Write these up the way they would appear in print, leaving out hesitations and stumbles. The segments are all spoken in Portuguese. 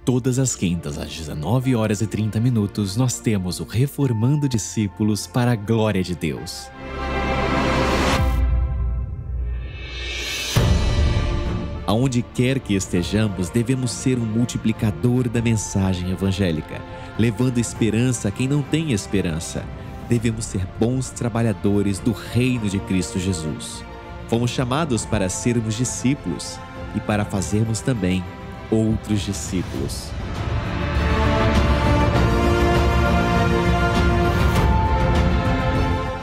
Todas as quintas, às 19 horas e 30 minutos, nós temos o Reformando Discípulos para a Glória de Deus. Aonde quer que estejamos, devemos ser um multiplicador da mensagem evangélica, levando esperança a quem não tem esperança. Devemos ser bons trabalhadores do reino de Cristo Jesus. Fomos chamados para sermos discípulos e para fazermos também outros discípulos.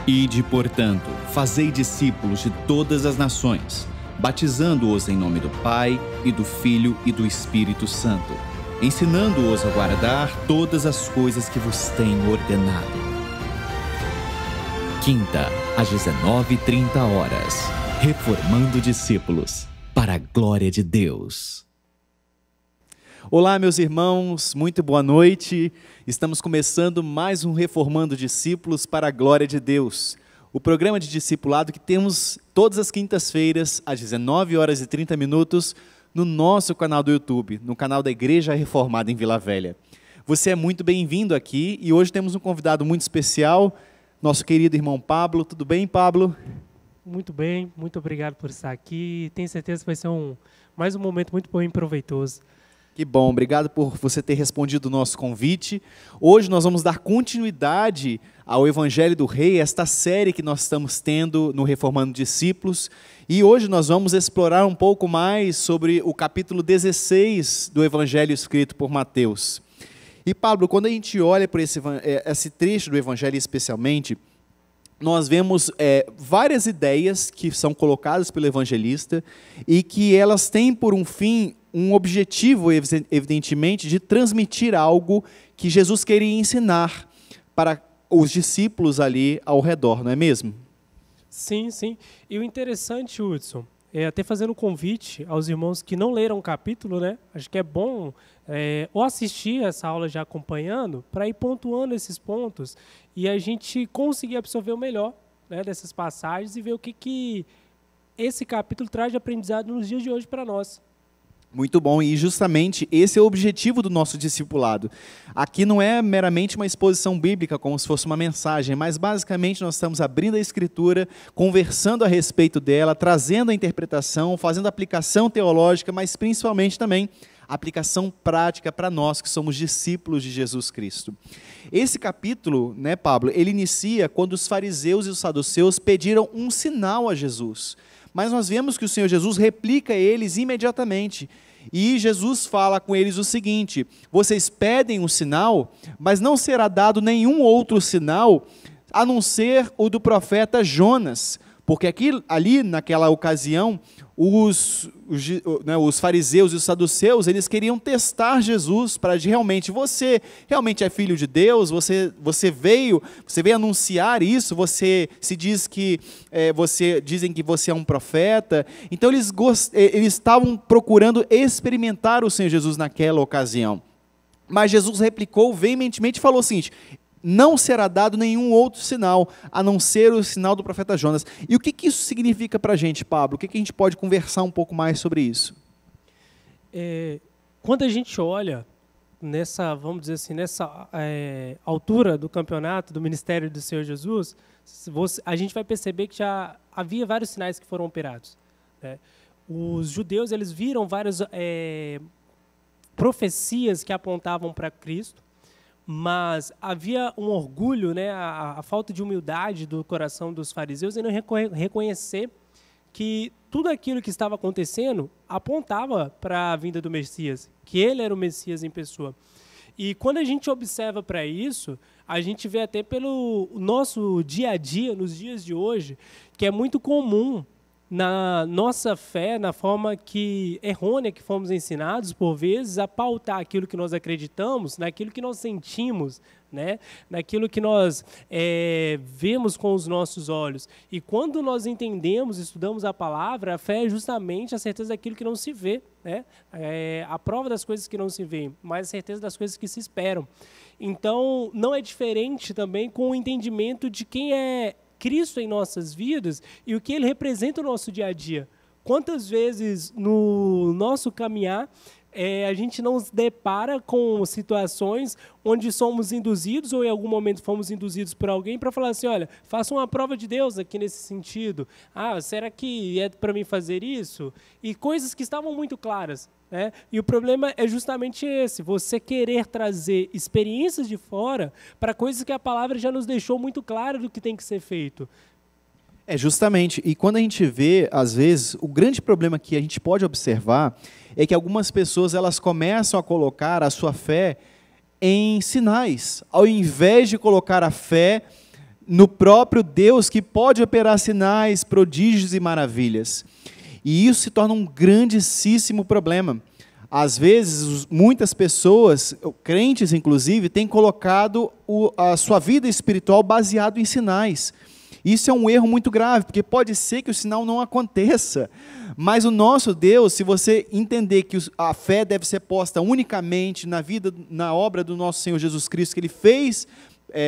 Ide, portanto, fazei discípulos de todas as nações, batizando-os em nome do Pai, e do Filho e do Espírito Santo, ensinando-os a guardar todas as coisas que vos tenho ordenado. Quinta, às 19h30, Reformando Discípulos para a Glória de Deus. Olá, meus irmãos, muito boa noite. Estamos começando mais um Reformando Discípulos para a Glória de Deus. O programa de discipulado que temos todas as quintas-feiras, às 19h30, no nosso canal do YouTube, no canal da Igreja Reformada em Vila Velha. Você é muito bem-vindo aqui e hoje temos um convidado muito especial, nosso querido irmão Pablo. Tudo bem, Pablo? Muito bem, muito obrigado por estar aqui. Tenho certeza que vai ser mais um momento muito bom e proveitoso. Que bom, obrigado por você ter respondido o nosso convite. Hoje nós vamos dar continuidade ao Evangelho do Rei, esta série que nós estamos tendo no Reformando Discípulos. E hoje nós vamos explorar um pouco mais sobre o capítulo 16 do Evangelho escrito por Mateus. E Pablo, quando a gente olha por esse trecho do Evangelho especialmente, nós vemos várias ideias que são colocadas pelo evangelista e que elas têm por um fim, um objetivo, evidentemente, de transmitir algo que Jesus queria ensinar para os discípulos ali ao redor, não é mesmo? Sim, sim. E o interessante, Hudson, até fazendo um convite aos irmãos que não leram o capítulo, né? Acho que é bom ou assistir essa aula já acompanhando, para ir pontuando esses pontos e a gente conseguir absorver o melhor, né, dessas passagens e ver o que esse capítulo traz de aprendizado nos dias de hoje para nós. Muito bom, e justamente esse é o objetivo do nosso discipulado. Aqui não é meramente uma exposição bíblica, como se fosse uma mensagem, mas basicamente nós estamos abrindo a Escritura, conversando a respeito dela, trazendo a interpretação, fazendo aplicação teológica, mas principalmente também aplicação prática para nós que somos discípulos de Jesus Cristo. Esse capítulo, né, Pablo, ele inicia quando os fariseus e os saduceus pediram um sinal a Jesus. Mas nós vemos que o Senhor Jesus replica eles imediatamente. E Jesus fala com eles o seguinte: vocês pedem um sinal, mas não será dado nenhum outro sinal, a não ser o do profeta Jonas. Porque ali, naquela ocasião, os fariseus e os saduceus, eles queriam testar Jesus para você realmente é filho de Deus, você veio anunciar isso, você se diz que, dizem que você é um profeta. Então eles estavam procurando experimentar o Senhor Jesus naquela ocasião. Mas Jesus replicou veementemente e falou o seguinte: não será dado nenhum outro sinal, a não ser o sinal do profeta Jonas. E o que isso significa para a gente, Pablo? O que a gente pode conversar um pouco mais sobre isso? Quando a gente olha vamos dizer assim, nessa altura do campeonato, do ministério do Senhor Jesus, a gente vai perceber que já havia vários sinais que foram operados, né? Os judeus, eles viram várias profecias que apontavam para Cristo, mas havia um orgulho, né, a falta de humildade do coração dos fariseus em não reconhecer que tudo aquilo que estava acontecendo apontava para a vinda do Messias, que ele era o Messias em pessoa. E quando a gente observa para isso, a gente vê até pelo nosso dia a dia, nos dias de hoje, que é muito comum na nossa fé, na forma errônea que fomos ensinados, por vezes, a pautar aquilo que nós acreditamos, naquilo que nós sentimos, né? Naquilo que nós vemos com os nossos olhos. E quando nós entendemos, estudamos a palavra, a fé é justamente a certeza daquilo que não se vê, né? A prova das coisas que não se vê, mas a certeza das coisas que se esperam. Então, não é diferente também com o entendimento de quem é Cristo em nossas vidas e o que Ele representa no nosso dia a dia. Quantas vezes no nosso caminhar a gente não se depara com situações onde somos induzidos ou em algum momento fomos induzidos por alguém para falar assim, olha, faça uma prova de Deus aqui nesse sentido. Ah, será que é para mim fazer isso? E coisas que estavam muito claras. Né? E o problema é justamente esse, você querer trazer experiências de fora para coisas que a palavra já nos deixou muito claro do que tem que ser feito. Justamente. E quando a gente vê, às vezes, o grande problema que a gente pode observar é que algumas pessoas elas começam a colocar a sua fé em sinais, ao invés de colocar a fé no próprio Deus que pode operar sinais, prodígios e maravilhas. E isso se torna um grandíssimo problema. Às vezes, muitas pessoas, crentes inclusive, têm colocado a sua vida espiritual baseado em sinais. Isso é um erro muito grave, porque pode ser que o sinal não aconteça. Mas o nosso Deus, se você entender que a fé deve ser posta unicamente na vida, na obra do nosso Senhor Jesus Cristo, que Ele fez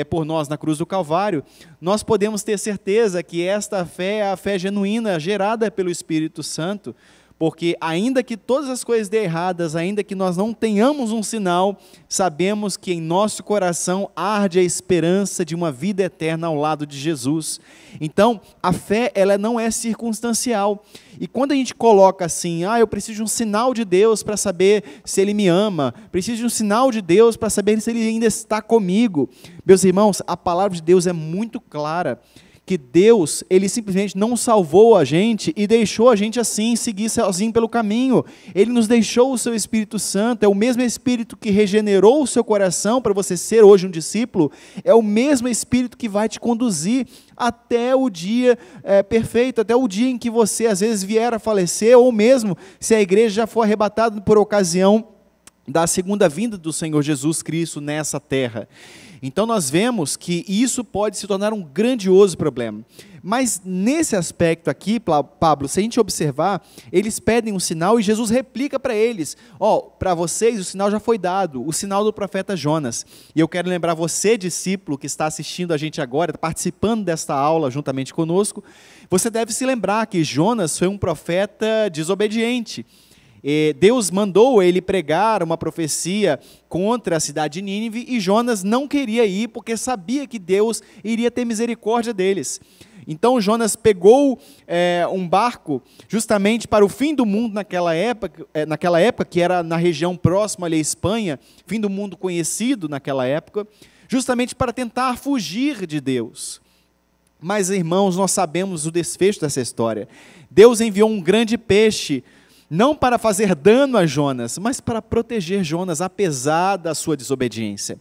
por nós na cruz do Calvário, nós podemos ter certeza que esta fé é a fé genuína, gerada pelo Espírito Santo, porque ainda que todas as coisas dêem erradas, ainda que nós não tenhamos um sinal, sabemos que em nosso coração arde a esperança de uma vida eterna ao lado de Jesus. Então, a fé, ela não é circunstancial. E quando a gente coloca assim, eu preciso de um sinal de Deus para saber se Ele me ama, preciso de um sinal de Deus para saber se Ele ainda está comigo. Meus irmãos, a palavra de Deus é muito clara, que Deus, Ele simplesmente não salvou a gente e deixou a gente assim, seguir sozinho pelo caminho. Ele nos deixou o seu Espírito Santo, é o mesmo Espírito que regenerou o seu coração para você ser hoje um discípulo, é o mesmo Espírito que vai te conduzir até o dia perfeito, até o dia em que você às vezes vier a falecer, ou mesmo se a igreja já for arrebatada por ocasião da segunda vinda do Senhor Jesus Cristo nessa terra. Então nós vemos que isso pode se tornar um grandioso problema. Mas nesse aspecto aqui, Pablo, se a gente observar, eles pedem um sinal e Jesus replica para eles, para vocês o sinal já foi dado, o sinal do profeta Jonas. E eu quero lembrar você, discípulo, que está assistindo a gente agora, participando desta aula juntamente conosco, você deve se lembrar que Jonas foi um profeta desobediente. Deus mandou ele pregar uma profecia contra a cidade de Nínive e Jonas não queria ir porque sabia que Deus iria ter misericórdia deles. Então Jonas pegou um barco justamente para o fim do mundo naquela época, que era na região próxima ali à Espanha, fim do mundo conhecido naquela época, justamente para tentar fugir de Deus. Mas, irmãos, nós sabemos o desfecho dessa história. Deus enviou um grande peixe, não para fazer dano a Jonas, mas para proteger Jonas, apesar da sua desobediência.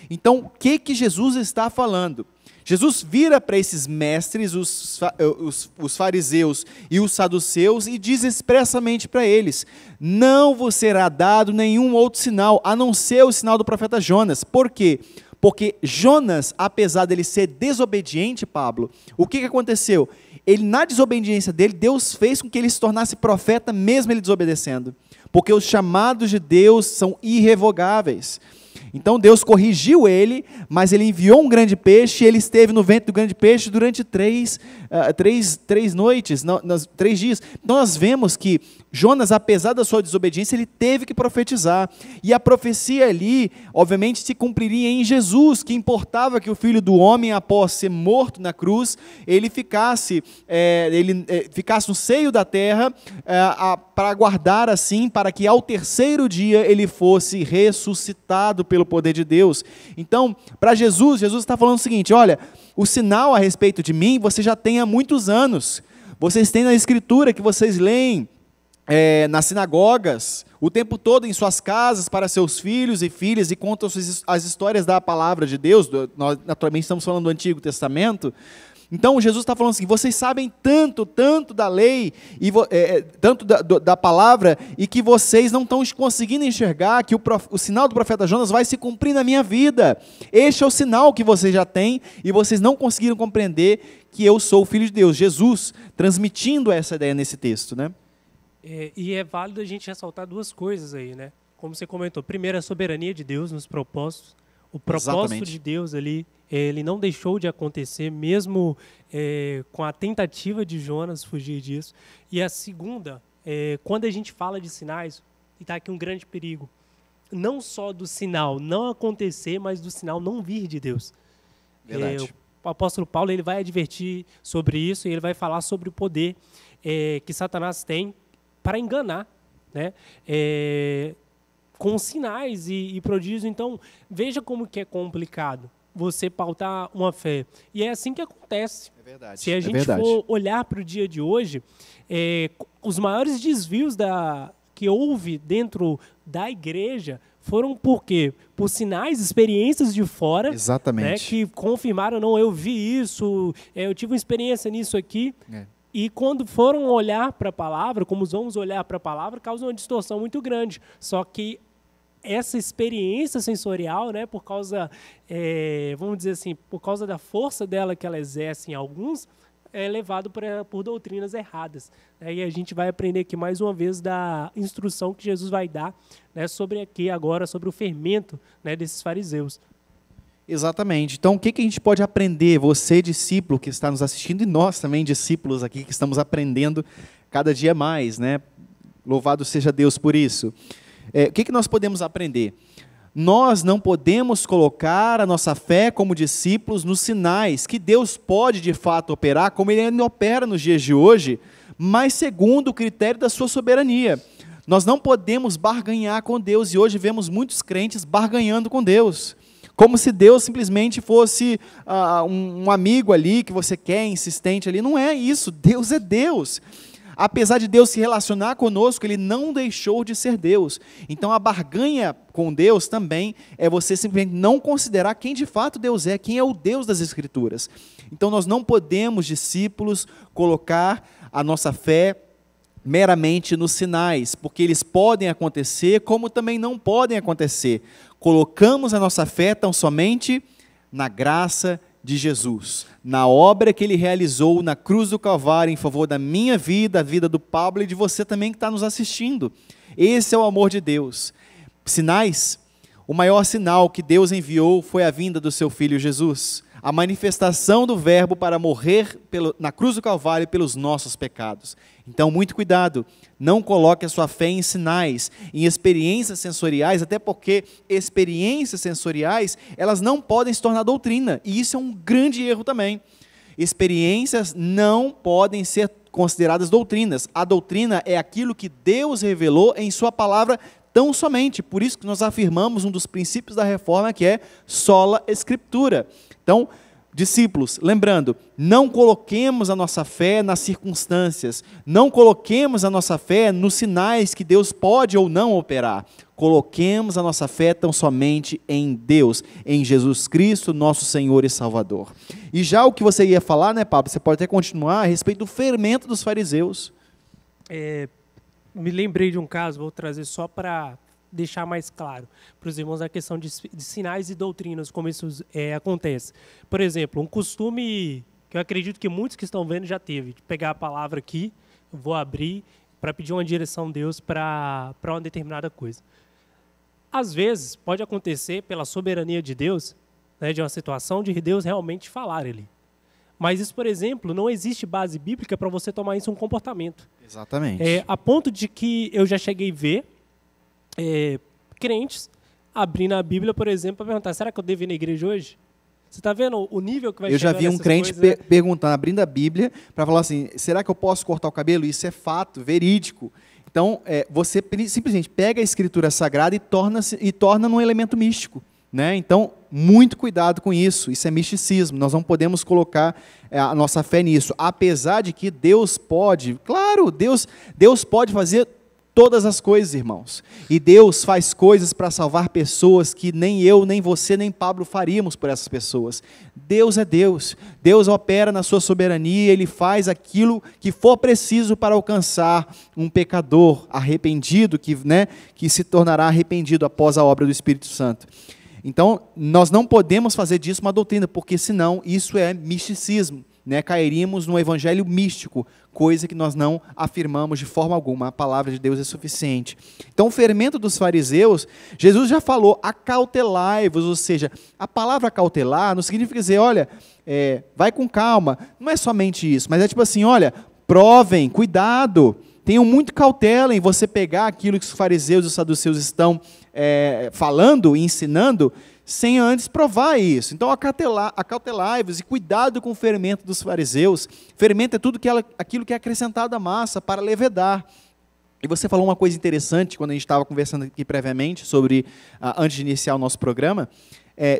Então, o que Jesus está falando? Jesus vira para esses mestres, os fariseus e os saduceus, e diz expressamente para eles, não vos será dado nenhum outro sinal, a não ser o sinal do profeta Jonas. Por quê? Porque Jonas, apesar dele ser desobediente, Pablo, o que aconteceu? Na desobediência dele, Deus fez com que ele se tornasse profeta, mesmo ele desobedecendo. Porque os chamados de Deus são irrevogáveis. Então Deus corrigiu ele, mas ele enviou um grande peixe, e ele esteve no ventre do grande peixe durante 3 dias. Então nós vemos que Jonas, apesar da sua desobediência, ele teve que profetizar. E a profecia ali, obviamente, se cumpriria em Jesus, que importava que o Filho do Homem, após ser morto na cruz, ele ficasse no seio da terra, para aguardar assim, para que ao terceiro dia ele fosse ressuscitado pelo poder de Deus. Então, para Jesus está falando o seguinte, olha, o sinal a respeito de mim, você já tem há muitos anos. Vocês têm na Escritura que vocês leem, nas sinagogas, o tempo todo em suas casas, para seus filhos e filhas, e contam as histórias da palavra de Deus. Nós naturalmente estamos falando do Antigo Testamento. Então Jesus está falando assim, vocês sabem tanto da lei, tanto da palavra, e que vocês não estão conseguindo enxergar que o sinal do profeta Jonas vai se cumprir na minha vida. Este é o sinal que vocês já têm, e vocês não conseguiram compreender que eu sou o Filho de Deus. Jesus transmitindo essa ideia nesse texto, né? E é válido a gente ressaltar duas coisas aí, né? Como você comentou, primeiro, a soberania de Deus nos propósitos. O propósito Exatamente. De Deus ali, ele não deixou de acontecer, mesmo com a tentativa de Jonas fugir disso. E a segunda, quando a gente fala de sinais, E está aqui um grande perigo. Não só do sinal não acontecer, mas do sinal não vir de Deus. Verdade. O apóstolo Paulo ele vai advertir sobre isso e ele vai falar sobre o poder que Satanás tem para enganar, né? Com sinais e prodígios. Então, veja como que é complicado você pautar uma fé. E é assim que acontece. É verdade. Se a gente for olhar para o dia de hoje, os maiores desvios que houve dentro da igreja foram por quê? Por sinais, experiências de fora. Exatamente. Né, que confirmaram, não, eu vi isso, eu tive uma experiência nisso aqui. E quando foram olhar para a palavra, como vamos olhar para a palavra, causa uma distorção muito grande. Só que essa experiência sensorial, né, por causa, vamos dizer assim, por causa da força dela que ela exerce em alguns, é levado por doutrinas erradas. Né? E a gente vai aprender aqui mais uma vez da instrução que Jesus vai dar, né, sobre o fermento, né, desses fariseus. Exatamente. Então, o que a gente pode aprender, você, discípulo que está nos assistindo, e nós também, discípulos aqui, que estamos aprendendo cada dia mais, né? Louvado seja Deus por isso. O que nós podemos aprender? Nós não podemos colocar a nossa fé como discípulos nos sinais que Deus pode, de fato, operar, como Ele ainda opera nos dias de hoje, mas segundo o critério da sua soberania. Nós não podemos barganhar com Deus, e hoje vemos muitos crentes barganhando com Deus. Como se Deus simplesmente fosse um amigo ali, que você quer, insistente ali. Não é isso, Deus é Deus. Apesar de Deus se relacionar conosco, Ele não deixou de ser Deus. Então a barganha com Deus também é você simplesmente não considerar quem de fato Deus é, quem é o Deus das Escrituras. Então nós não podemos, discípulos, colocar a nossa fé meramente nos sinais, porque eles podem acontecer, como também não podem acontecer. Colocamos a nossa fé tão somente na graça de Jesus, na obra que Ele realizou na cruz do Calvário em favor da minha vida, a vida do Pablo e de você também que está nos assistindo. Esse é o amor de Deus. Sinais, o maior sinal que Deus enviou foi a vinda do seu Filho Jesus, a manifestação do Verbo para morrer na cruz do Calvário pelos nossos pecados. Então, muito cuidado, não coloque a sua fé em sinais, em experiências sensoriais, até porque experiências sensoriais, elas não podem se tornar doutrina, e isso é um grande erro também. Experiências não podem ser consideradas doutrinas. A doutrina é aquilo que Deus revelou em sua palavra tão somente. Por isso que nós afirmamos um dos princípios da reforma, que é sola escritura. Então, discípulos, lembrando, não coloquemos a nossa fé nas circunstâncias, não coloquemos a nossa fé nos sinais que Deus pode ou não operar. Coloquemos a nossa fé tão somente em Deus, em Jesus Cristo, nosso Senhor e Salvador. E já o que você ia falar, né, Pablo, você pode até continuar a respeito do fermento dos fariseus. Me lembrei de um caso, vou trazer só para deixar mais claro para os irmãos a questão de sinais e doutrinas, como isso acontece. Por exemplo, um costume que eu acredito que muitos que estão vendo já teve, de pegar a palavra aqui, vou abrir para pedir uma direção de Deus para uma determinada coisa. Às vezes, pode acontecer, pela soberania de Deus, né, de uma situação de Deus realmente falar ali. Mas isso, por exemplo, não existe base bíblica para você tomar isso um comportamento. Exatamente. A ponto de que eu já cheguei a ver crentes abrindo a Bíblia, por exemplo, para perguntar, será que eu devo ir na igreja hoje? Você está vendo o nível que vai chegar? Eu já vi um crente perguntando, abrindo a Bíblia, para falar assim, será que eu posso cortar o cabelo? Isso é fato, verídico. Então, você simplesmente pega a Escritura Sagrada e torna num elemento místico. Né? Então, muito cuidado com isso, isso é misticismo, nós não podemos colocar a nossa fé nisso, apesar de que Deus pode, claro, Deus pode fazer todas as coisas, irmãos, e Deus faz coisas para salvar pessoas que nem eu, nem você, nem Pablo faríamos por essas pessoas. Deus é Deus, Deus opera na sua soberania, Ele faz aquilo que for preciso para alcançar um pecador arrependido, que se tornará arrependido após a obra do Espírito Santo. Então, nós não podemos fazer disso uma doutrina, porque senão isso é misticismo, né? Cairíamos no evangelho místico, coisa que nós não afirmamos de forma alguma. A palavra de Deus é suficiente. Então, o fermento dos fariseus, Jesus já falou, acautelai-vos, ou seja, a palavra cautelar não significa dizer, olha, vai com calma, não é somente isso, mas é tipo assim, olha, provem, cuidado, tenham muito cautela em você pegar aquilo que os fariseus e os saduceus estão falando e ensinando, sem antes provar isso. Então, acautelai-vos e cuidado com o fermento dos fariseus. Fermento é tudo aquilo que é acrescentado à massa para levedar. E você falou uma coisa interessante, quando a gente estava conversando aqui previamente, antes de iniciar o nosso programa,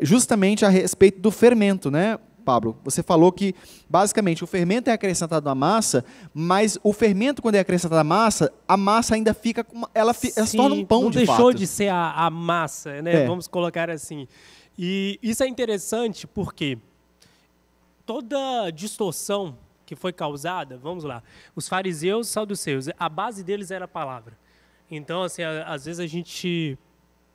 justamente a respeito do fermento, né, Pablo? Você falou que, basicamente, o fermento é acrescentado à massa, mas o fermento, quando é acrescentado à massa, a massa ainda fica, ela se torna um pão, de fato. Não deixou de ser a massa, né? Vamos colocar assim. E isso é interessante porque toda distorção que foi causada, vamos lá, os fariseus e saduceus, a base deles era a palavra. Então, assim, às vezes a gente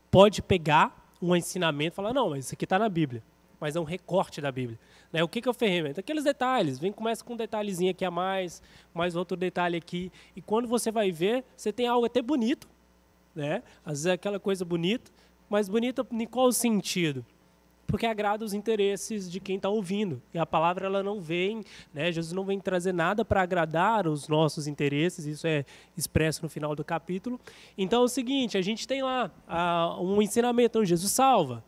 pode pegar um ensinamento e falar, não, mas isso aqui está na Bíblia, mas é um recorte da Bíblia. Né? O que é o fermento? Aqueles detalhes, começa com um detalhezinho aqui a mais outro detalhe aqui, e quando você vai ver, você tem algo até bonito, né? Às vezes é aquela coisa bonita, mas bonita em qual sentido? Porque agrada os interesses de quem está ouvindo. E a palavra ela não vem, né? Jesus não vem trazer nada para agradar os nossos interesses, isso é expresso no final do capítulo. Então é o seguinte, a gente tem lá um ensinamento, então Jesus salva,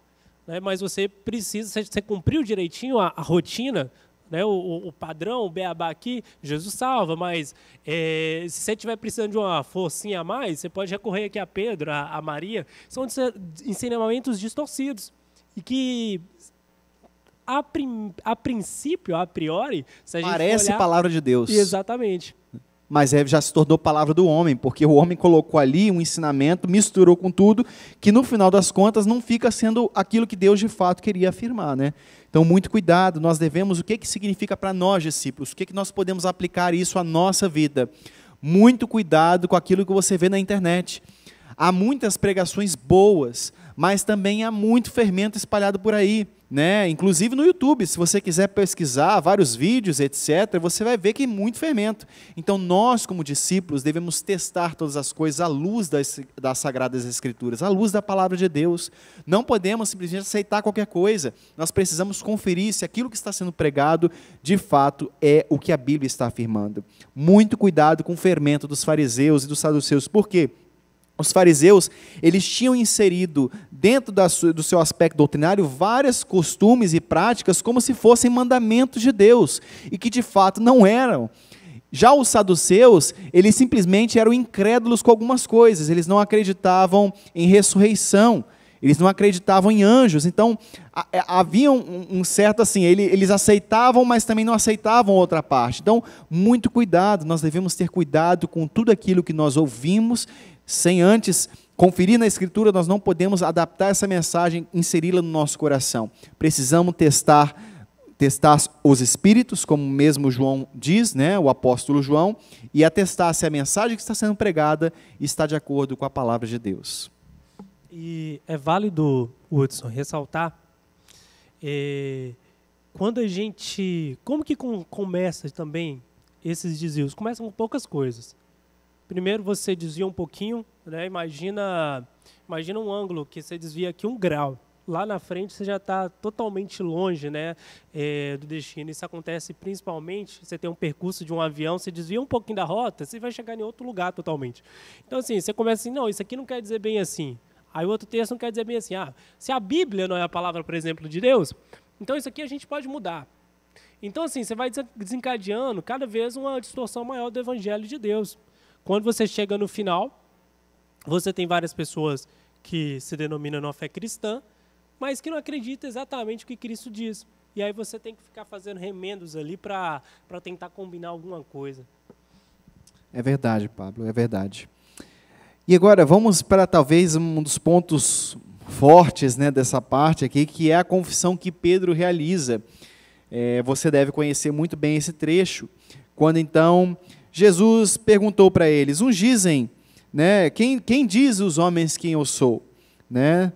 né? Mas você precisa, você cumpriu direitinho a rotina, né? O padrão, o beabá aqui, Jesus salva, mas se você estiver precisando de uma forcinha a mais, você pode recorrer aqui a Pedro, a Maria, são ensinamentos distorcidos. E que, a princípio, a priori, se a gente parece olhar, palavra de Deus. Exatamente. Mas já se tornou palavra do homem, porque o homem colocou ali um ensinamento, misturou com tudo, que no final das contas não fica sendo aquilo que Deus de fato queria afirmar, né? Então, muito cuidado, nós devemos, o que significa para nós, discípulos? O que nós podemos aplicar isso à nossa vida? Muito cuidado com aquilo que você vê na internet. Há muitas pregações boas, mas também há muito fermento espalhado por aí, né? Inclusive no YouTube, se você quiser pesquisar vários vídeos, etc., você vai ver que é muito fermento. Então, nós, como discípulos, devemos testar todas as coisas à luz das Sagradas Escrituras, à luz da Palavra de Deus. Não podemos simplesmente aceitar qualquer coisa. Nós precisamos conferir se aquilo que está sendo pregado, de fato, é o que a Bíblia está afirmando. Muito cuidado com o fermento dos fariseus e dos saduceus. Por quê? Os fariseus, eles tinham inserido dentro do seu aspecto doutrinário vários costumes e práticas como se fossem mandamentos de Deus, e que de fato não eram. Já os saduceus, eles simplesmente eram incrédulos com algumas coisas, eles não acreditavam em ressurreição, eles não acreditavam em anjos. Então, havia um certo assim, eles aceitavam, mas também não aceitavam outra parte. Então, muito cuidado, nós devemos ter cuidado com tudo aquilo que nós ouvimos, sem antes conferir na Escritura. Nós não podemos adaptar essa mensagem, inseri-la no nosso coração. Precisamos testar os espíritos, como mesmo João diz, né, o apóstolo João, e atestar se a mensagem que está sendo pregada está de acordo com a palavra de Deus. E é válido, Hudson, ressaltar, quando a gente... Como que começa também esses desvios? Começam com poucas coisas. Primeiro você desvia um pouquinho, né? Imagina um ângulo que você desvia aqui 1 grau. Lá na frente você já está totalmente longe, né, do destino. Isso acontece principalmente, você tem um percurso de um avião, você desvia um pouquinho da rota, você vai chegar em outro lugar totalmente. Então, assim, você começa assim, não, isso aqui não quer dizer bem assim. Aí o outro texto não quer dizer bem assim. Se a Bíblia não é a palavra, por exemplo, de Deus, então isso aqui a gente pode mudar. Então, assim, você vai desencadeando cada vez uma distorção maior do Evangelho de Deus. Quando você chega no final, você tem várias pessoas que se denominam uma fé cristã, mas que não acreditam exatamente o que Cristo diz. E aí você tem que ficar fazendo remendos ali para tentar combinar alguma coisa. É verdade, Pablo, é verdade. E agora vamos para talvez um dos pontos fortes, né, dessa parte aqui, que é a confissão que Pedro realiza. Você deve conhecer muito bem esse trecho, quando então Jesus perguntou para eles, uns dizem, né, quem diz os homens quem eu sou? Né?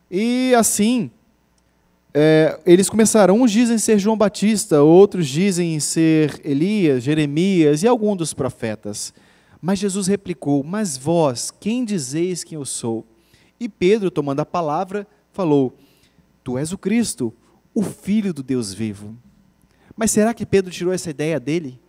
E assim, eles começaram, uns dizem ser João Batista, outros dizem ser Elias, Jeremias e algum dos profetas. Mas Jesus replicou, mas vós, quem dizeis quem eu sou? E Pedro, tomando a palavra, falou, tu és o Cristo, o Filho do Deus vivo. Mas será que Pedro tirou essa ideia dele?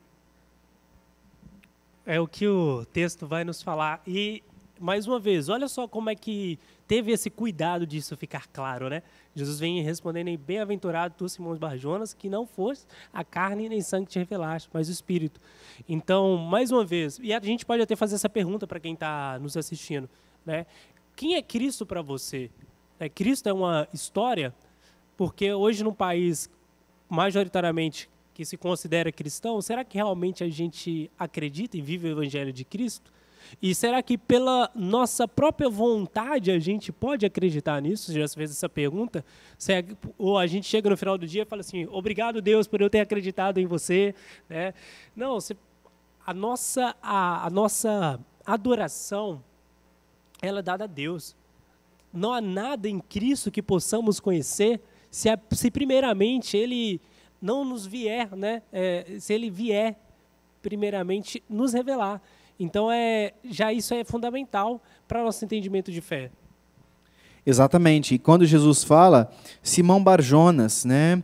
É o que o texto vai nos falar. E, mais uma vez, olha só como é que teve esse cuidado disso ficar claro, né? Jesus vem respondendo em bem-aventurado tu, Simão Barjonas, que não fosse a carne nem sangue que te revelaste, mas o Espírito. Então, mais uma vez, e a gente pode até fazer essa pergunta para quem está nos assistindo, né? Quem é Cristo para você? Cristo é uma história? Porque hoje, num país majoritariamente que se considera cristão, será que realmente a gente acredita e vive o Evangelho de Cristo? E será que pela nossa própria vontade a gente pode acreditar nisso? Você já fez essa pergunta? Ou a gente chega no final do dia e fala assim, obrigado Deus por eu ter acreditado em você, né? Não, a nossa adoração, ela é dada a Deus. Não há nada em Cristo que possamos conhecer se primeiramente Ele não nos vier, né? Se Ele vier primeiramente nos revelar. Então, já isso é fundamental para o nosso entendimento de fé. Exatamente. E quando Jesus fala, Simão Barjonas, né?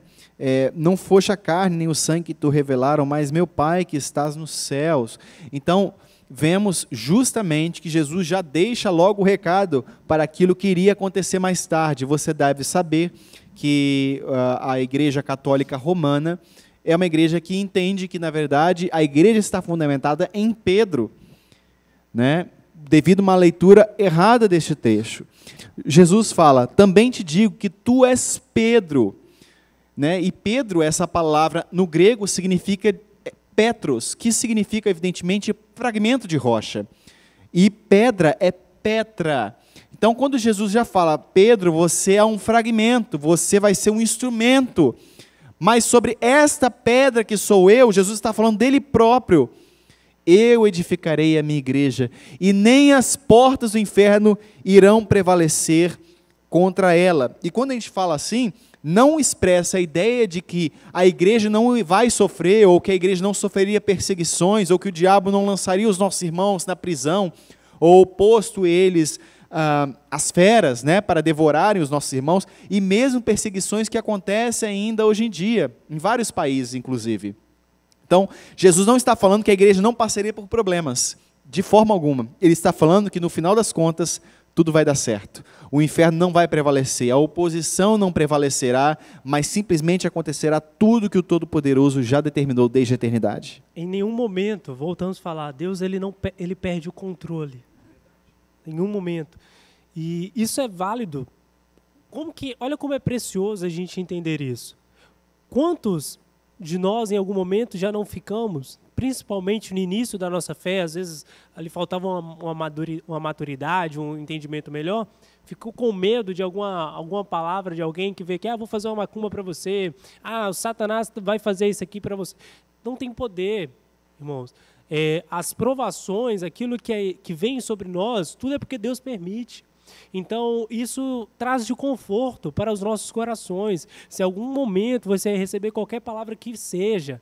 Não foste a carne nem o sangue que tu revelaram, mas meu Pai que estás nos céus. Então, vemos justamente que Jesus já deixa logo o recado para aquilo que iria acontecer mais tarde. Você deve saber que a Igreja Católica Romana é uma igreja que entende que, na verdade, a igreja está fundamentada em Pedro, né? Devido a uma leitura errada deste texto. Jesus fala, também te digo que tu és Pedro, né? E Pedro, essa palavra no grego significa Petros, que significa evidentemente fragmento de rocha. E pedra é Petra. Então quando Jesus já fala, Pedro, você é um fragmento, você vai ser um instrumento, mas sobre esta pedra que sou eu, Jesus está falando dele próprio. Eu edificarei a minha igreja, e nem as portas do inferno irão prevalecer contra ela. E quando a gente fala assim, não expressa a ideia de que a igreja não vai sofrer, ou que a igreja não sofreria perseguições, ou que o diabo não lançaria os nossos irmãos na prisão, ou posto eles às feras, né, para devorarem os nossos irmãos, e mesmo perseguições que acontecem ainda hoje em dia, em vários países, inclusive. Então, Jesus não está falando que a igreja não passaria por problemas, de forma alguma. Ele está falando que, no final das contas, tudo vai dar certo. O inferno não vai prevalecer, a oposição não prevalecerá, mas simplesmente acontecerá tudo que o Todo-Poderoso já determinou desde a eternidade. Em nenhum momento, voltamos a falar, Deus ele perde o controle. Em nenhum momento. E isso é válido. Olha como é precioso a gente entender isso. Quantos de nós, em algum momento, já não ficamos, principalmente no início da nossa fé, às vezes ali faltava uma maturidade, um entendimento melhor, ficou com medo de alguma palavra de alguém que vê que, vou fazer uma macumba para você, o Satanás vai fazer isso aqui para você. Não tem poder, irmãos. As provações, aquilo que vem sobre nós, tudo é porque Deus permite. Então, isso traz de conforto para os nossos corações. Se em algum momento você receber qualquer palavra que seja,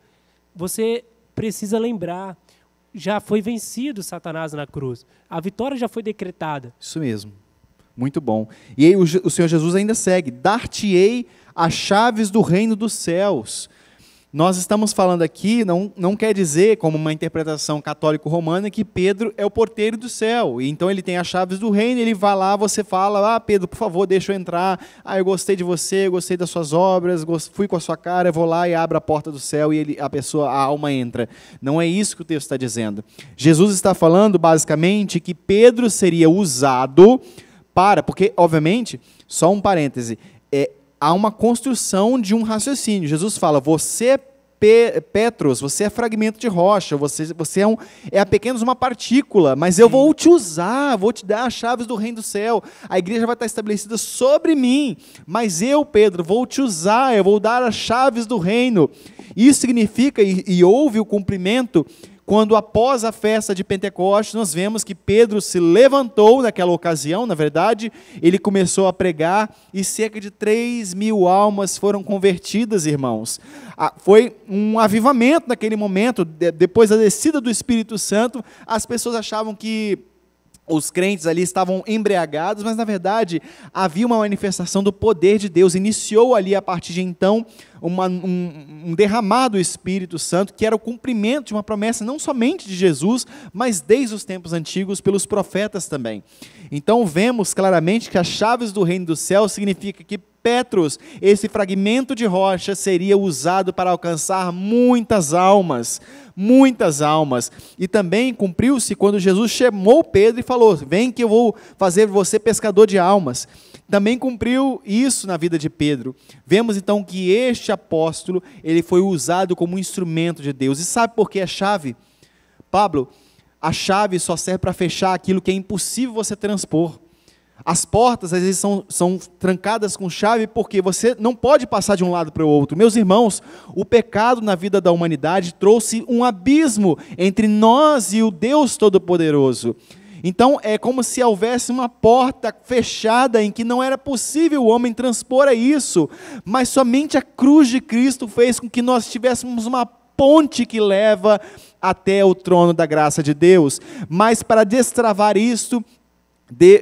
você precisa lembrar, já foi vencido Satanás na cruz. A vitória já foi decretada. Isso mesmo. Muito bom. E aí o Senhor Jesus ainda segue, dar-te-ei as chaves do reino dos céus. Nós estamos falando aqui, não quer dizer, como uma interpretação católico-romana, que Pedro é o porteiro do céu. E então ele tem as chaves do reino, ele vai lá, você fala, Pedro, por favor, deixa eu entrar. Eu gostei de você, eu gostei das suas obras, fui com a sua cara, eu vou lá e abro a porta do céu e a alma entra. Não é isso que o texto está dizendo. Jesus está falando, basicamente, que Pedro seria usado porque, obviamente, só um parêntese, há uma construção de um raciocínio. Jesus fala, você é Petros, você é fragmento de rocha, você é apenas uma partícula, mas eu vou te usar, vou te dar as chaves do reino do céu, a igreja vai estar estabelecida sobre mim, mas eu, Pedro, vou te usar, eu vou dar as chaves do reino. Isso significa, e houve o cumprimento, quando após a festa de Pentecostes, nós vemos que Pedro se levantou naquela ocasião, na verdade, ele começou a pregar e cerca de 3.000 almas foram convertidas, irmãos. Foi um avivamento naquele momento, depois da descida do Espírito Santo, as pessoas achavam que os crentes ali estavam embriagados, mas na verdade havia uma manifestação do poder de Deus. Iniciou ali a partir de então um derramar do Espírito Santo, que era o cumprimento de uma promessa não somente de Jesus, mas desde os tempos antigos pelos profetas também. Então vemos claramente que as chaves do reino do céu significa que Petros, esse fragmento de rocha, seria usado para alcançar muitas almas. E também cumpriu-se quando Jesus chamou Pedro e falou: vem que eu vou fazer você pescador de almas. Também cumpriu isso na vida de Pedro. Vemos então que este apóstolo, ele foi usado como instrumento de Deus. E sabe por que a chave? Pablo, a chave só serve para fechar aquilo que é impossível você transpor. As portas, às vezes, são trancadas com chave porque você não pode passar de um lado para o outro. Meus irmãos, o pecado na vida da humanidade trouxe um abismo entre nós e o Deus Todo-Poderoso. Então, é como se houvesse uma porta fechada em que não era possível o homem transpor a isso, mas somente a cruz de Cristo fez com que nós tivéssemos uma ponte que leva até o trono da graça de Deus. Mas para destravar isto,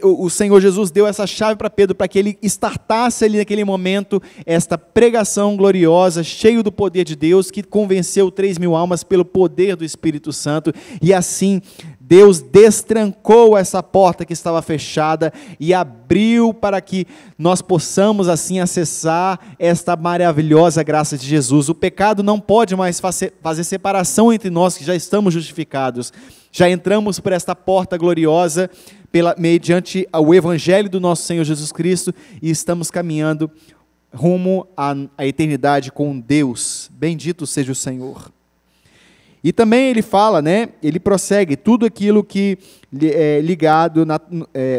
o Senhor Jesus deu essa chave para Pedro, para que ele startasse ali naquele momento esta pregação gloriosa, cheio do poder de Deus, que convenceu 3.000 almas pelo poder do Espírito Santo, e assim Deus destrancou essa porta que estava fechada e abriu para que nós possamos assim acessar esta maravilhosa graça de Jesus. O pecado não pode mais fazer separação entre nós que já estamos justificados, já entramos por esta porta gloriosa, mediante o Evangelho do nosso Senhor Jesus Cristo, e estamos caminhando rumo à eternidade com Deus. Bendito seja o Senhor. E também ele fala, ele prossegue, tudo aquilo que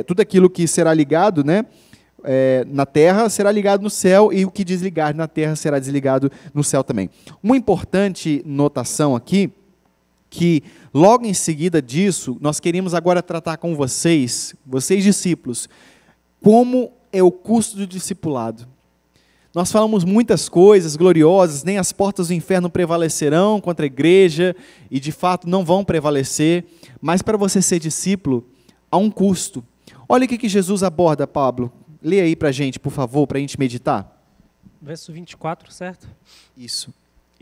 tudo aquilo que será ligado, na terra será ligado no céu, e o que desligar na terra será desligado no céu também. Uma importante notação aqui, que logo em seguida disso, nós queremos agora tratar com vocês discípulos, como é o custo do discipulado. Nós falamos muitas coisas gloriosas, nem as portas do inferno prevalecerão contra a igreja, e de fato não vão prevalecer, mas para você ser discípulo, há um custo. Olha o que Jesus aborda, Pablo. Lê aí para a gente, por favor, para a gente meditar. Verso 24, certo? Isso.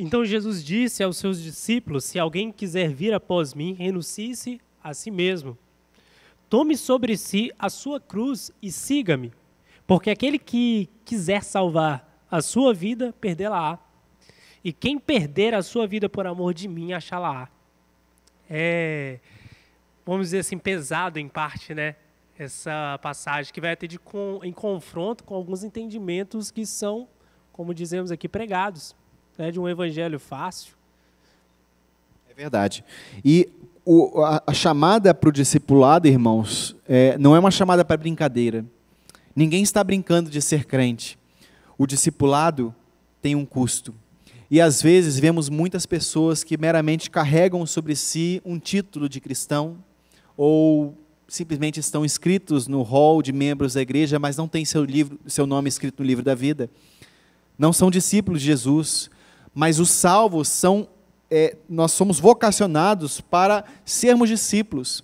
Então Jesus disse aos seus discípulos: se alguém quiser vir após mim, renuncie-se a si mesmo. Tome sobre si a sua cruz e siga-me. Porque aquele que quiser salvar a sua vida, perdê-la-á. E quem perder a sua vida por amor de mim, achá-la-á. É, vamos dizer assim, pesado em parte, essa passagem, que vai ter em confronto com alguns entendimentos que são, como dizemos aqui, pregados. De um evangelho fácil. É verdade. E a chamada para o discipulado, irmãos, não é uma chamada para brincadeira. Ninguém está brincando de ser crente. O discipulado tem um custo. E às vezes vemos muitas pessoas que meramente carregam sobre si um título de cristão, ou simplesmente estão inscritos no hall de membros da igreja, mas não tem seu nome escrito no livro da vida. Não são discípulos de Jesus. Mas os salvos nós somos vocacionados para sermos discípulos.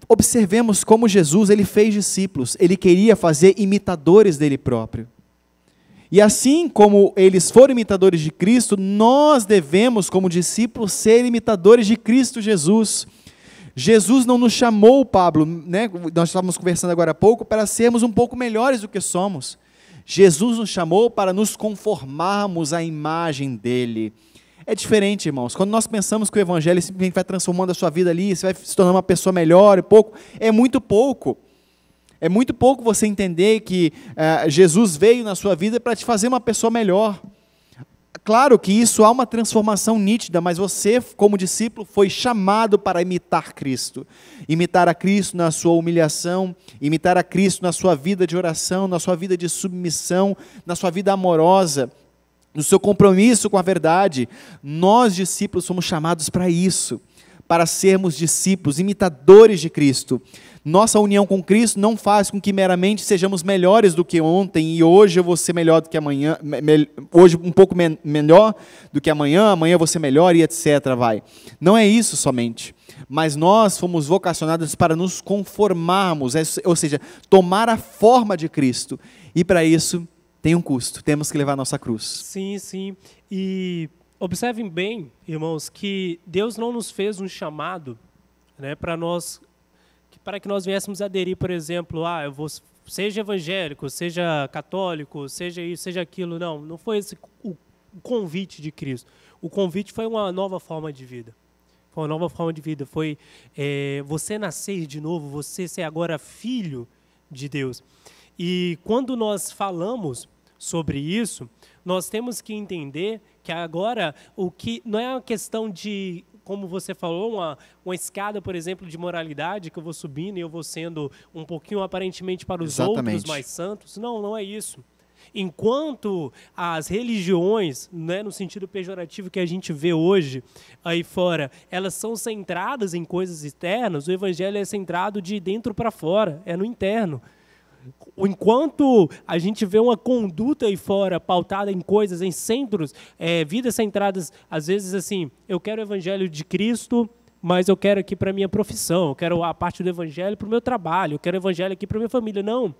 Observemos como Jesus, ele fez discípulos, ele queria fazer imitadores dele próprio. E assim como eles foram imitadores de Cristo, nós devemos, como discípulos, ser imitadores de Cristo Jesus. Jesus não nos chamou, Pablo, nós estávamos conversando agora há pouco, para sermos um pouco melhores do que somos. Jesus nos chamou para nos conformarmos à imagem dele. É diferente, irmãos. Quando nós pensamos que o evangelho simplesmente vai transformando a sua vida ali, você vai se tornar uma pessoa melhor, é muito pouco. É muito pouco você entender que Jesus veio na sua vida para te fazer uma pessoa melhor. Claro que isso há uma transformação nítida, mas você, como discípulo, foi chamado para imitar Cristo. Imitar a Cristo na sua humilhação, imitar a Cristo na sua vida de oração, na sua vida de submissão, na sua vida amorosa, no seu compromisso com a verdade. Nós, discípulos, somos chamados para isso, para sermos discípulos, imitadores de Cristo. Nossa união com Cristo não faz com que meramente sejamos melhores do que ontem e hoje eu vou ser melhor do que amanhã, hoje um pouco melhor do que amanhã, amanhã eu vou ser melhor e etc. vai. Não é isso somente, mas nós fomos vocacionados para nos conformarmos, ou seja, tomar a forma de Cristo, e para isso tem um custo, temos que levar a nossa cruz. Sim, sim, e observem bem, irmãos, que Deus não nos fez um chamado, né, para que nós viéssemos aderir, por exemplo, seja evangélico, seja católico, seja isso, seja aquilo. Não foi esse o convite de Cristo. O convite foi uma nova forma de vida. Foi uma nova forma de vida. Foi você nascer de novo, você ser agora filho de Deus. E quando nós falamos sobre isso, nós temos que entender que agora o que não é uma questão de, como você falou, uma escada, por exemplo, de moralidade, que eu vou subindo e eu vou sendo um pouquinho aparentemente para os outros mais santos. Não é isso. Enquanto as religiões, né, no sentido pejorativo que a gente vê hoje aí fora, elas são centradas em coisas externas, o evangelho é centrado de dentro para fora, é no interno. Enquanto a gente vê uma conduta aí fora pautada em coisas, em centros, vidas centradas, às vezes assim, eu quero o evangelho de Cristo, mas eu quero aqui para a minha profissão, eu quero a parte do evangelho para o meu trabalho, eu quero o evangelho aqui para a minha família. Não,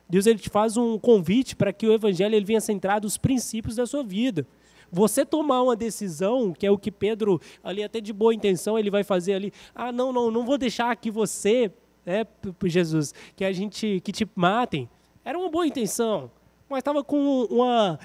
Deus ele te faz um convite para que o evangelho ele venha centrado nos princípios da sua vida. Você tomar uma decisão, que é o que Pedro, ali até de boa intenção, ele vai fazer ali, não vou deixar que você... Jesus, que te matem, era uma boa intenção, mas estava com uma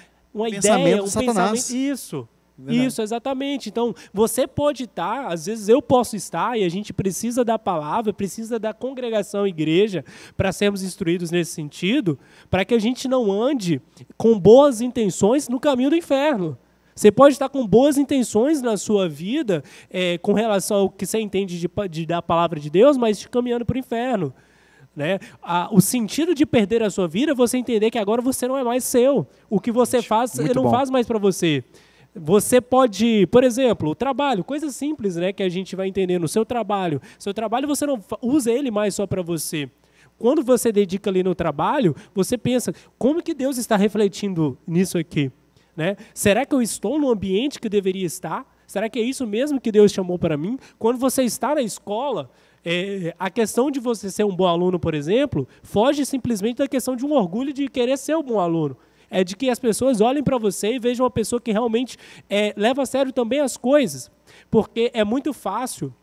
ideia, um pensamento. Isso, exatamente. Então, você pode estar, às vezes eu posso estar, e a gente precisa da palavra, precisa da congregação igreja para sermos instruídos nesse sentido, para que a gente não ande com boas intenções no caminho do inferno. Você pode estar com boas intenções na sua vida, com relação ao que você entende da palavra de Deus, mas caminhando para o inferno. Né? O sentido de perder a sua vida é você entender que agora você não é mais seu. O que você faz, você não faz mais para você. Você pode, por exemplo, o trabalho, coisa simples, né, que a gente vai entender no seu trabalho. Seu trabalho você não usa ele mais só para você. Quando você dedica ali no trabalho, você pensa, como que Deus está refletindo nisso aqui? Né? Será que eu estou no ambiente que deveria estar? Será que é isso mesmo que Deus chamou para mim? Quando você está na escola, a questão de você ser um bom aluno, por exemplo, foge simplesmente da questão de um orgulho de querer ser um bom aluno. É de que as pessoas olhem para você e vejam uma pessoa que realmente leva a sério também as coisas. Porque é muito fácil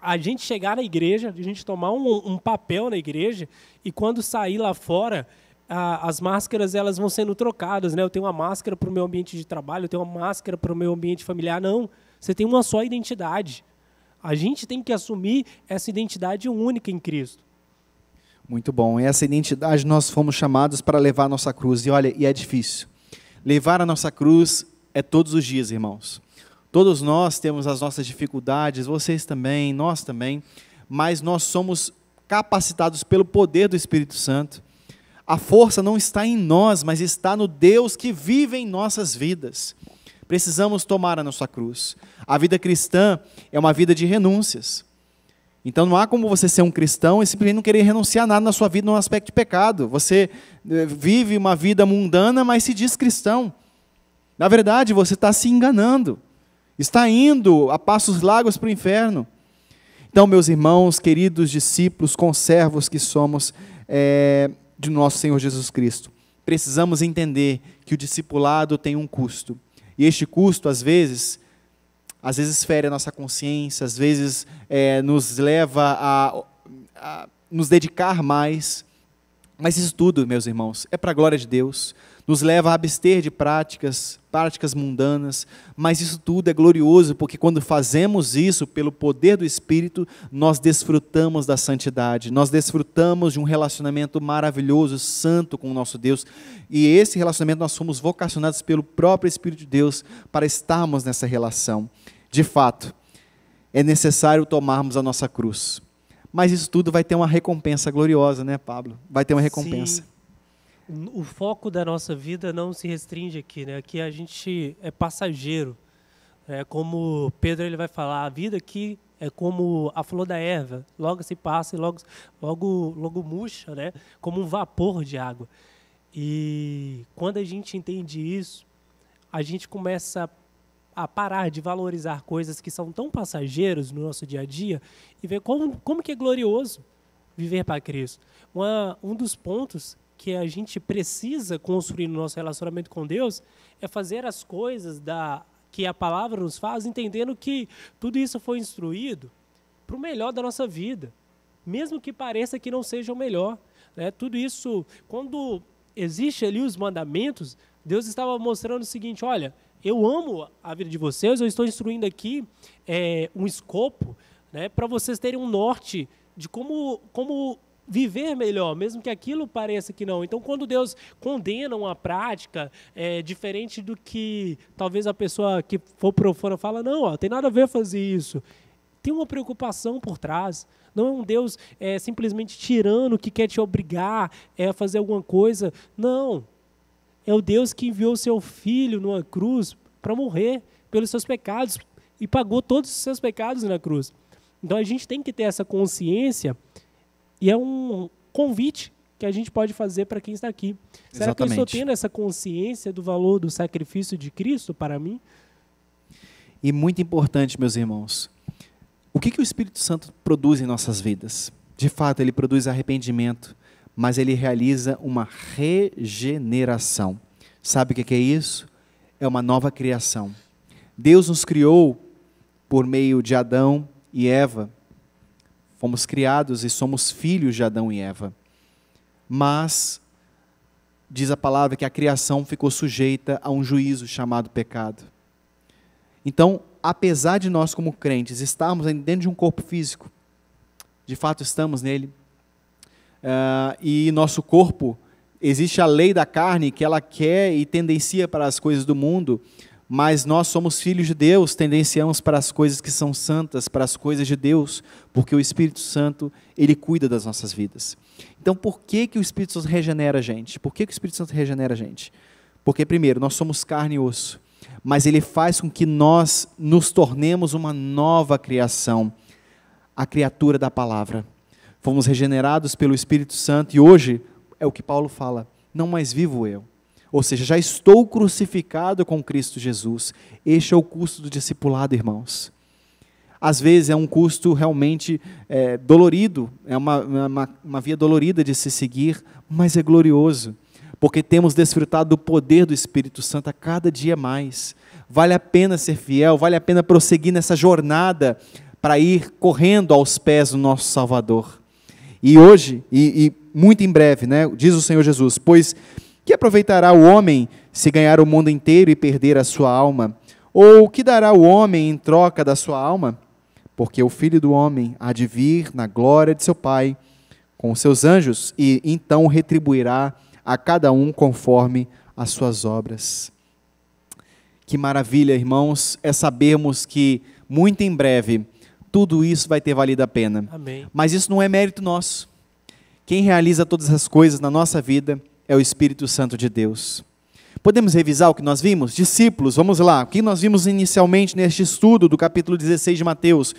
a gente chegar na igreja, a gente tomar um papel na igreja e quando sair lá fora... as máscaras elas vão sendo trocadas, né? Eu tenho uma máscara para o meu ambiente de trabalho, eu tenho uma máscara para o meu ambiente familiar. Não, você tem uma só identidade. A gente tem que assumir essa identidade única em Cristo. Muito bom. E essa identidade nós fomos chamados para levar a nossa cruz. E olha, é difícil. Levar a nossa cruz é todos os dias, irmãos. Todos nós temos as nossas dificuldades, vocês também, nós também, mas nós somos capacitados pelo poder do Espírito Santo. A força não está em nós, mas está no Deus que vive em nossas vidas. Precisamos tomar a nossa cruz. A vida cristã é uma vida de renúncias. Então não há como você ser um cristão e simplesmente não querer renunciar a nada na sua vida no aspecto de pecado. Você vive uma vida mundana, mas se diz cristão. Na verdade, você está se enganando. Está indo a passos largos para o inferno. Então, meus irmãos, queridos discípulos, conservos que somos... de nosso Senhor Jesus Cristo. Precisamos entender que o discipulado tem um custo. E este custo, às vezes fere a nossa consciência, às vezes nos leva a nos dedicar mais. Mas isso tudo, meus irmãos, é para a glória de Deus. Nos leva a abster de práticas mundanas, mas isso tudo é glorioso, porque quando fazemos isso pelo poder do Espírito, nós desfrutamos da santidade, nós desfrutamos de um relacionamento maravilhoso, santo com o nosso Deus, e esse relacionamento nós somos vocacionados pelo próprio Espírito de Deus para estarmos nessa relação. De fato, é necessário tomarmos a nossa cruz, mas isso tudo vai ter uma recompensa gloriosa, né, Pablo? Vai ter uma recompensa. Sim. O foco da nossa vida não se restringe aqui, né? Aqui a gente é passageiro. Como Pedro ele vai falar, a vida aqui é como a flor da erva, logo se passa e logo murcha, né? Como um vapor de água. E quando a gente entende isso, a gente começa a parar de valorizar coisas que são tão passageiras no nosso dia a dia e ver como que é glorioso viver para Cristo. Um dos pontos que a gente precisa construir no nosso relacionamento com Deus é fazer as coisas que a palavra nos faz, entendendo que tudo isso foi instruído para o melhor da nossa vida, mesmo que pareça que não seja o melhor, né? Tudo isso, quando existe ali os mandamentos, Deus estava mostrando o seguinte: olha, eu amo a vida de vocês, eu estou instruindo aqui um escopo, né, para vocês terem um norte de como viver melhor, mesmo que aquilo pareça que não. Então, quando Deus condena uma prática, diferente do que talvez a pessoa que for profana fala, não, tem nada a ver fazer isso. Tem uma preocupação por trás. Não é um Deus simplesmente tirano que quer te obrigar a fazer alguma coisa. Não. É o Deus que enviou o seu Filho numa cruz para morrer pelos seus pecados e pagou todos os seus pecados na cruz. Então, a gente tem que ter essa consciência. E é um convite que a gente pode fazer para quem está aqui. Será que eu estou tendo essa consciência do valor do sacrifício de Cristo para mim? E muito importante, meus irmãos, o que o Espírito Santo produz em nossas vidas? De fato, ele produz arrependimento, mas ele realiza uma regeneração. Sabe o que é isso? É uma nova criação. Deus nos criou por meio de Adão e Eva. Fomos criados e somos filhos de Adão e Eva. Mas, diz a palavra que a criação ficou sujeita a um juízo chamado pecado. Então, apesar de nós como crentes estarmos dentro de um corpo físico, de fato estamos nele, e nosso corpo, existe a lei da carne que ela quer e tendencia para as coisas do mundo, mas nós somos filhos de Deus, tendenciamos para as coisas que são santas, para as coisas de Deus, porque o Espírito Santo, ele cuida das nossas vidas. Então, por que o Espírito Santo regenera a gente? Por que o Espírito Santo regenera a gente? Porque, primeiro, nós somos carne e osso, mas ele faz com que nós nos tornemos uma nova criação, a criatura da palavra. Fomos regenerados pelo Espírito Santo e hoje, é o que Paulo fala, não mais vivo eu. Ou seja, já estou crucificado com Cristo Jesus. Este é o custo do discipulado, irmãos. Às vezes é um custo realmente dolorido, é uma via dolorida de se seguir, mas é glorioso, porque temos desfrutado do poder do Espírito Santo a cada dia mais. Vale a pena ser fiel, vale a pena prosseguir nessa jornada para ir correndo aos pés do nosso Salvador. E hoje, e muito em breve, né, diz o Senhor Jesus, pois que aproveitará o homem se ganhar o mundo inteiro e perder a sua alma? Ou o que dará o homem em troca da sua alma? Porque o Filho do Homem há de vir na glória de seu Pai, com os seus anjos, e então retribuirá a cada um conforme as suas obras. Que maravilha, irmãos, é sabermos que muito em breve tudo isso vai ter valido a pena. Amém. Mas isso não é mérito nosso. Quem realiza todas as coisas na nossa vida é o Espírito Santo de Deus. Podemos revisar o que nós vimos? Discípulos, vamos lá. O que nós vimos inicialmente neste estudo do capítulo 16 de Mateus?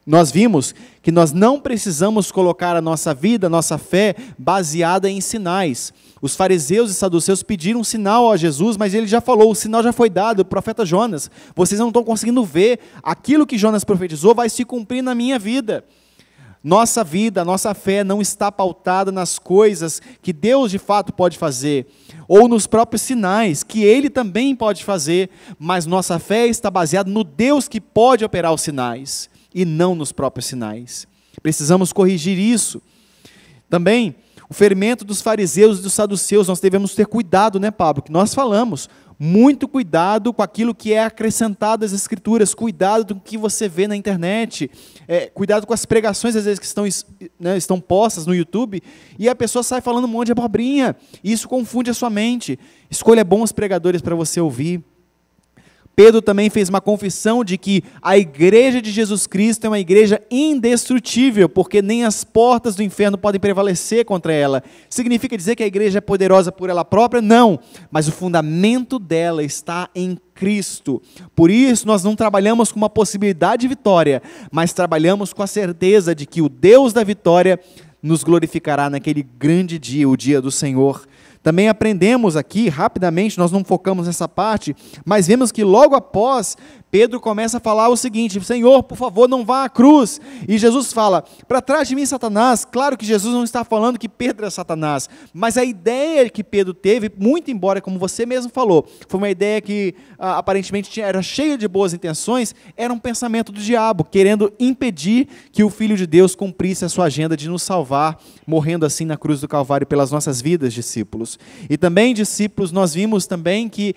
Nós vimos que nós não precisamos colocar a nossa vida, a nossa fé, baseada em sinais. Os fariseus e saduceus pediram um sinal a Jesus, mas ele já falou, o sinal já foi dado, o profeta Jonas. Vocês não estão conseguindo ver, aquilo que Jonas profetizou vai se cumprir na minha vida. Nossa vida, nossa fé não está pautada nas coisas que Deus de fato pode fazer, ou nos próprios sinais que Ele também pode fazer, mas nossa fé está baseada no Deus que pode operar os sinais, e não nos próprios sinais. Precisamos corrigir isso. Também, o ferimento dos fariseus e dos saduceus, nós devemos ter cuidado, né, Pablo? Que nós falamos, muito cuidado com aquilo que é acrescentado às Escrituras, cuidado com o que você vê na internet, cuidado com as pregações, às vezes, que estão postas no YouTube, e a pessoa sai falando um monte de abobrinha, e isso confunde a sua mente. Escolha bons pregadores para você ouvir. Pedro também fez uma confissão de que a igreja de Jesus Cristo é uma igreja indestrutível, porque nem as portas do inferno podem prevalecer contra ela. Significa dizer que a igreja é poderosa por ela própria? Não, mas o fundamento dela está em Cristo. Por isso nós não trabalhamos com uma possibilidade de vitória, mas trabalhamos com a certeza de que o Deus da vitória nos glorificará naquele grande dia, o dia do Senhor. Também aprendemos aqui, rapidamente, nós não focamos nessa parte, mas vemos que logo após, Pedro começa a falar o seguinte: Senhor, por favor, não vá à cruz. E Jesus fala: para trás de mim, Satanás. Claro que Jesus não está falando que Pedro é Satanás, mas a ideia que Pedro teve, muito embora, como você mesmo falou, foi uma ideia que aparentemente era cheia de boas intenções, era um pensamento do diabo, querendo impedir que o Filho de Deus cumprisse a sua agenda de nos salvar, morrendo assim na cruz do Calvário pelas nossas vidas, discípulos. E também, discípulos, nós vimos também que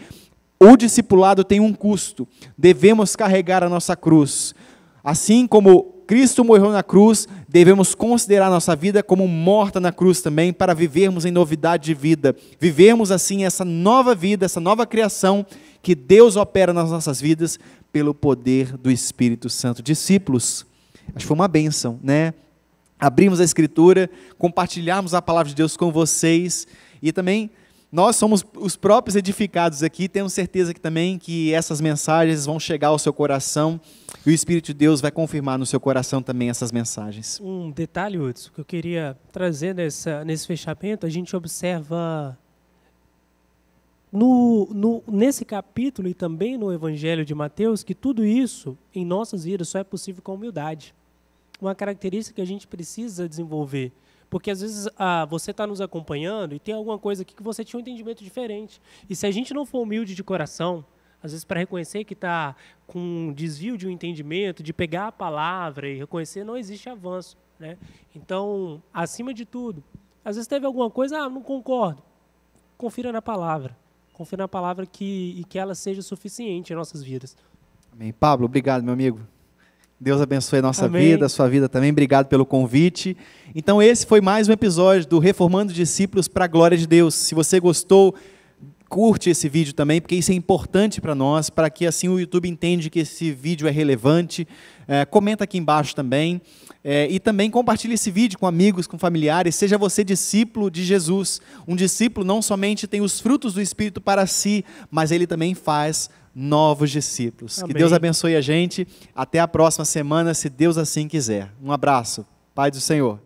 o discipulado tem um custo, devemos carregar a nossa cruz. Assim como Cristo morreu na cruz, devemos considerar a nossa vida como morta na cruz também, para vivermos em novidade de vida, vivermos assim essa nova vida, essa nova criação que Deus opera nas nossas vidas pelo poder do Espírito Santo. Discípulos, acho que foi uma bênção, né? Abrimos a Escritura, compartilharmos a palavra de Deus com vocês, e também nós somos os próprios edificados aqui, temos certeza que também que essas mensagens vão chegar ao seu coração, e o Espírito de Deus vai confirmar no seu coração também essas mensagens. Um detalhe, Hudson, que eu queria trazer nesse fechamento, a gente observa nesse capítulo e também no Evangelho de Mateus, que tudo isso em nossas vidas só é possível com humildade. Uma característica que a gente precisa desenvolver. Porque às vezes você está nos acompanhando e tem alguma coisa aqui que você tinha um entendimento diferente. E se a gente não for humilde de coração, às vezes para reconhecer que está com um desvio de um entendimento, de pegar a palavra e reconhecer, não existe avanço, né? Então, acima de tudo, às vezes teve alguma coisa, não concordo. Confira na palavra. Confira na palavra e que ela seja suficiente em nossas vidas. Amém. Pablo, obrigado, meu amigo. Deus abençoe a nossa Amém. vida, a sua vida também. Obrigado pelo convite. Então, esse foi mais um episódio do Reformando Discípulos para a Glória de Deus. Se você gostou, curte esse vídeo também, porque isso é importante para nós, para que assim o YouTube entenda que esse vídeo é relevante. Comenta aqui embaixo também. E também compartilhe esse vídeo com amigos, com familiares. Seja você discípulo de Jesus. Um discípulo não somente tem os frutos do Espírito para si, mas ele também faz novos discípulos. Amém. Que Deus abençoe a gente. Até a próxima semana, se Deus assim quiser. Um abraço. Pai do Senhor.